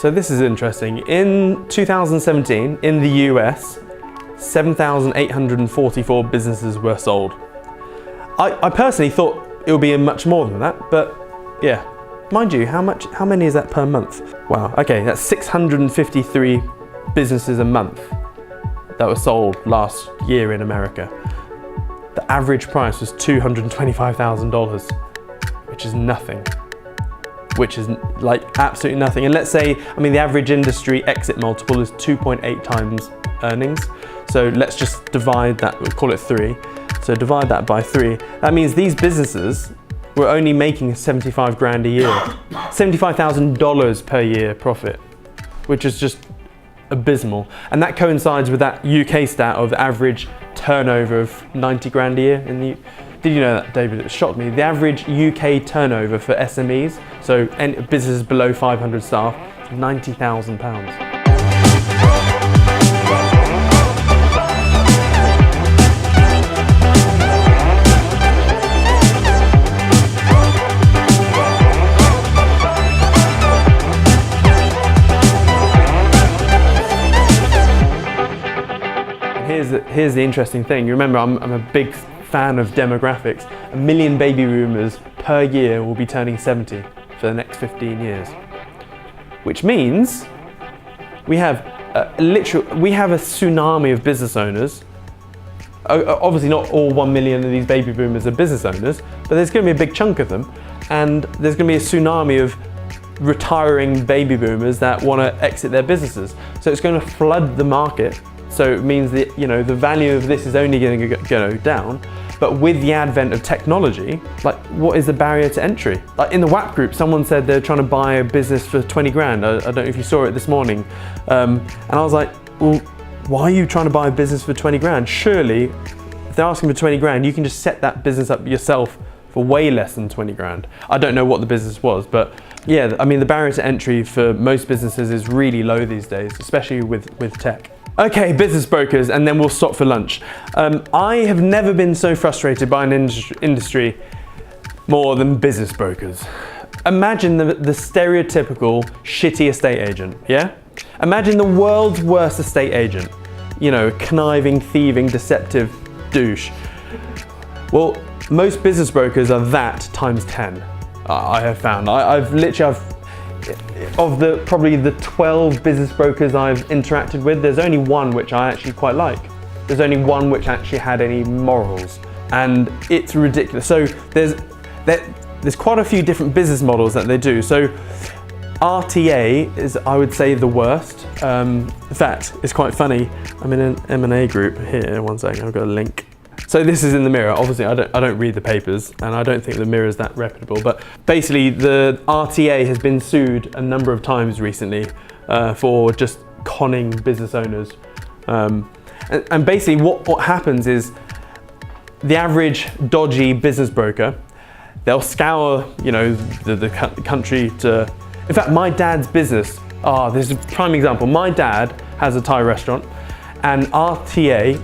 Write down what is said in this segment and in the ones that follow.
So this is interesting. In 2017, in the US, 7,844 businesses were sold. I personally thought it would be much more than that, but yeah. Mind you, how many is that per month? Wow, okay, that's 653 businesses a month that were sold last year in America. The average price was $225,000, which is nothing. Which is like absolutely nothing. And let's say, I mean, the average industry exit multiple is 2.8 times earnings. So let's just divide that, we'll call it 3. So divide that by 3. That means these businesses were only making 75 grand a year. $75,000 per year profit, which is just abysmal. And that coincides with that UK stat of the average turnover of 90 grand a year in the Did you know that, David? It shocked me. The average UK turnover for SMEs, so businesses below 500 staff, is £90,000. Here's the interesting thing. You remember, I'm a big fan of demographics. 1 million baby boomers per year will be turning 70 for the next 15 years. Which means we have a tsunami of business owners. Obviously not all 1 million of these baby boomers are business owners, but there's going to be a big chunk of them, and there's going to be a tsunami of retiring baby boomers that want to exit their businesses. So it's going to flood the market. So it means that, you know, the value of this is only going to go down. But with the advent of technology, like, what is the barrier to entry? Like in the WAP group, someone said they're trying to buy a business for 20 grand. I don't know if you saw it this morning. And I was like, well, why are you trying to buy a business for 20 grand? Surely, if they're asking for 20 grand, you can just set that business up yourself for way less than 20 grand. I don't know what the business was, but yeah, I mean, the barrier to entry for most businesses is really low these days, especially with tech. Okay, business brokers, and then we'll stop for lunch. I have never been so frustrated by an industry more than business brokers. Imagine the stereotypical shitty estate agent, yeah? Imagine the world's worst estate agent. You know, conniving, thieving, deceptive douche. Well, most business brokers are that times 10, I have found. Of probably the 12 business brokers I've interacted with, there's only one which I actually quite like. There's only one which actually had any morals, and it's ridiculous. So there's quite a few different business models that they do. So RTA is, I would say, the worst. In fact, it's quite funny. I'm in an M&A group here. One second, I've got a link. So this is in the Mirror. Obviously, I don't read the papers, and I don't think the Mirror is that reputable. But basically, the RTA has been sued a number of times recently for just conning business owners. And basically, what happens is the average dodgy business broker, they'll scour, you know, the country to. In fact, my dad's business. This is a prime example. My dad has a Thai restaurant, and RTA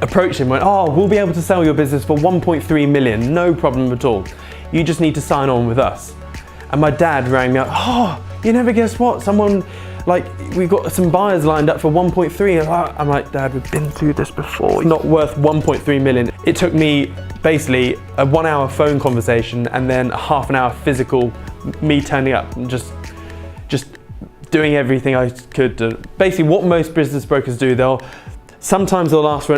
approached him and went, we'll be able to sell your business for 1.3 million, no problem at all. You just need to sign on with us. And my dad rang me up, you never guess what? We've got some buyers lined up for 1.3. I'm like, Dad, we've been through this before. It's not worth 1.3 million. It took me basically a 1 hour phone conversation and then a half an hour physical, me turning up and just doing everything I could to. Basically what most business brokers do, sometimes they'll ask for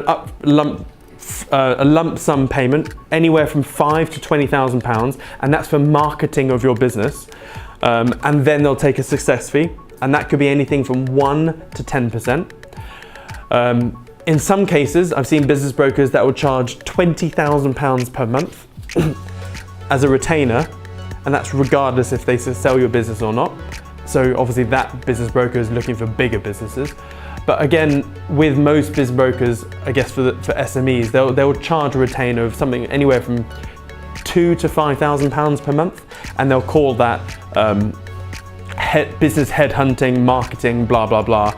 a lump sum payment, anywhere from £5,000 to £20,000, and that's for marketing of your business. And then they'll take a success fee, and that could be anything from 1 to 10%. In some cases, I've seen business brokers that will charge £20,000 per month as a retainer, and that's regardless if they sell your business or not. So obviously that business broker is looking for bigger businesses. But again, with most business brokers, I guess for SMEs, they'll charge a retainer of something anywhere from £2,000 to £5,000 per month, and they'll call that business headhunting, marketing, blah blah blah,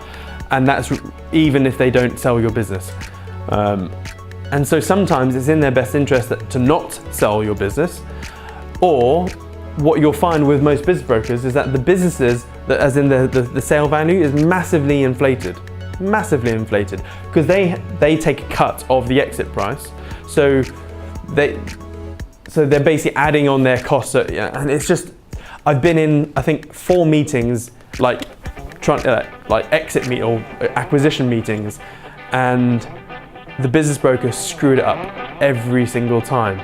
and that's even if they don't sell your business. And so sometimes it's in their best interest to not sell your business, or what you'll find with most business brokers is that the businesses, as in the sale value, is massively inflated, because they take a cut of the exit price. So they're basically adding on their costs. So, yeah, and it's just, I've been in, I think, 4 meetings, like exit meet or acquisition meetings, and the business broker screwed it up every single time.